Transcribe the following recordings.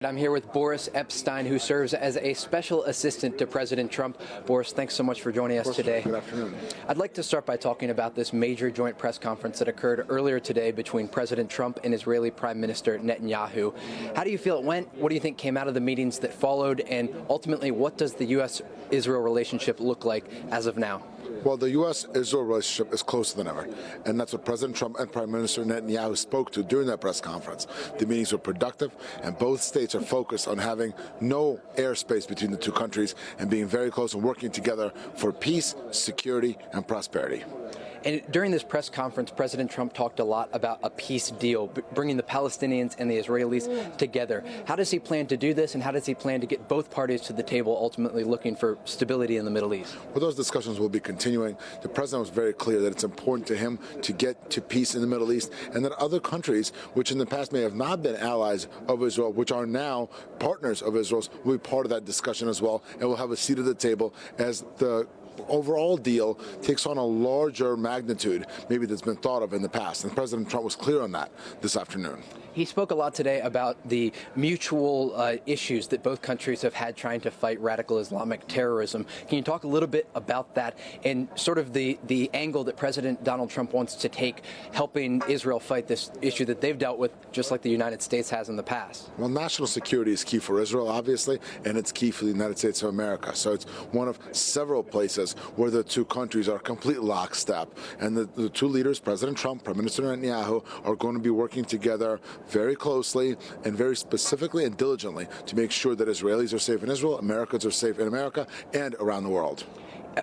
I'm here with Boris Epshteyn, who serves as a special assistant to President Trump. Boris, thanks so much for joining us today. Good afternoon. I'd like to start by talking about this major joint press conference that occurred earlier today between President Trump and Israeli Prime Minister Netanyahu. How do you feel it went? What do you think came out of the meetings that followed? And ultimately, what does the U.S.-Israel relationship look like as of now? Well, the U.S.-Israel relationship is closer than ever, and that's what President Trump and Prime Minister Netanyahu spoke to during that press conference. The meetings were productive, and both states are focused on having no airspace between the two countries and being very close and working together for peace, security, and prosperity. And during this press conference, President Trump talked a lot about a peace deal, bringing the Palestinians and the Israelis together. How does he plan to do this, and how does he plan to get both parties to the table, ultimately looking for stability in the Middle East? Well, those discussions will be continuing. The president was very clear that it's important to him to get to peace in the Middle East, and that other countries, which in the past may have not been allies of Israel, which are now partners of Israel's, will be part of that discussion as well, and will have a seat at the table as the overall deal takes on a larger magnitude maybe that's been thought of in the past. And President Trump was clear on that this afternoon. He spoke a lot today about the mutual issues that both countries have had trying to fight radical Islamic terrorism. Can you talk a little bit about that and sort of the angle that President Donald Trump wants to take, helping Israel fight this issue that they've dealt with just like the United States has in the past? Well, national security is key for Israel, obviously, and it's key for the United States of America. So it's one of several places where the two countries are complete lockstep. And the two leaders, President Trump, Prime Minister Netanyahu, are going to be working together very closely and very specifically and diligently to make sure that Israelis are safe in Israel, Americans are safe in America, and around the world.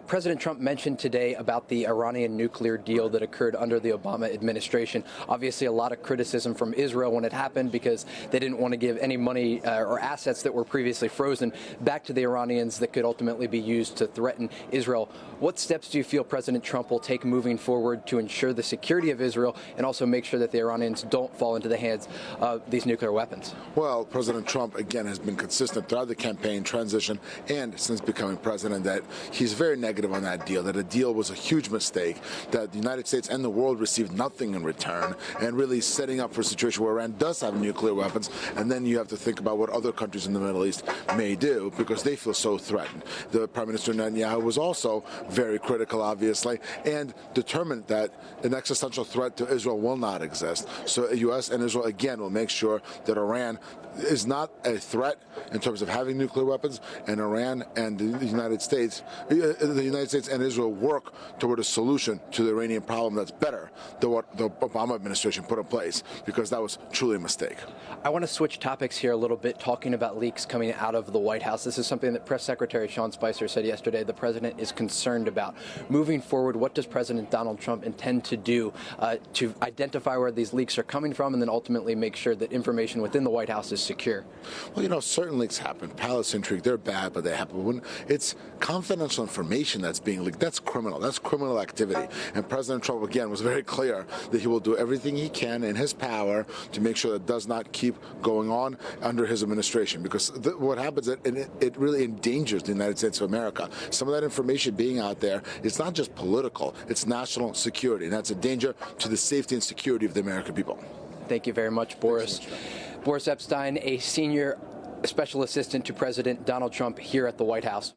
President Trump mentioned today about the Iranian nuclear deal that occurred under the Obama administration. Obviously, a lot of criticism from Israel when it happened because they didn't want to give any money or assets that were previously frozen back to the Iranians that could ultimately be used to threaten Israel. What steps do you feel President Trump will take moving forward to ensure the security of Israel and also make sure that the Iranians don't fall into the hands of these nuclear weapons? Well, President Trump, again, has been consistent throughout the campaign, transition, and since becoming president that he's very negative on that deal, that a deal was a huge mistake, that the United States and the world received nothing in return, and really setting up for a situation where Iran does have nuclear weapons, and then you have to think about what other countries in the Middle East may do because they feel so threatened. The Prime Minister Netanyahu was also very critical, obviously, and determined that an existential threat to Israel will not exist. So the U.S. and Israel, again, will make sure that Iran is not a threat in terms of having nuclear weapons, and Iran and the United States and Israel work toward a solution to the Iranian problem that's better than what the Obama administration put in place, because that was truly a mistake. I want to switch topics here a little bit, talking about leaks coming out of the White House. This is something that Press Secretary Sean Spicer said yesterday the president is concerned about. Moving forward, what does President Donald Trump intend to do to identify where these leaks are coming from and then ultimately make sure that information within the White House is secure? Well, you know, certain leaks happen. Palace intrigue, they're bad, but they happen. When it's confidential information that's being leaked, that's criminal. That's criminal activity. And President Trump, again, was very clear that he will do everything he can in his power to make sure that does not keep going on under his administration, because what happens is it really endangers the United States of America. Some of that information being out there, it's not just political, it's national security, and that's a danger to the safety and security of the American people. Thank you very much, Boris. Boris Epshteyn, a senior special assistant to President Donald Trump here at the White House.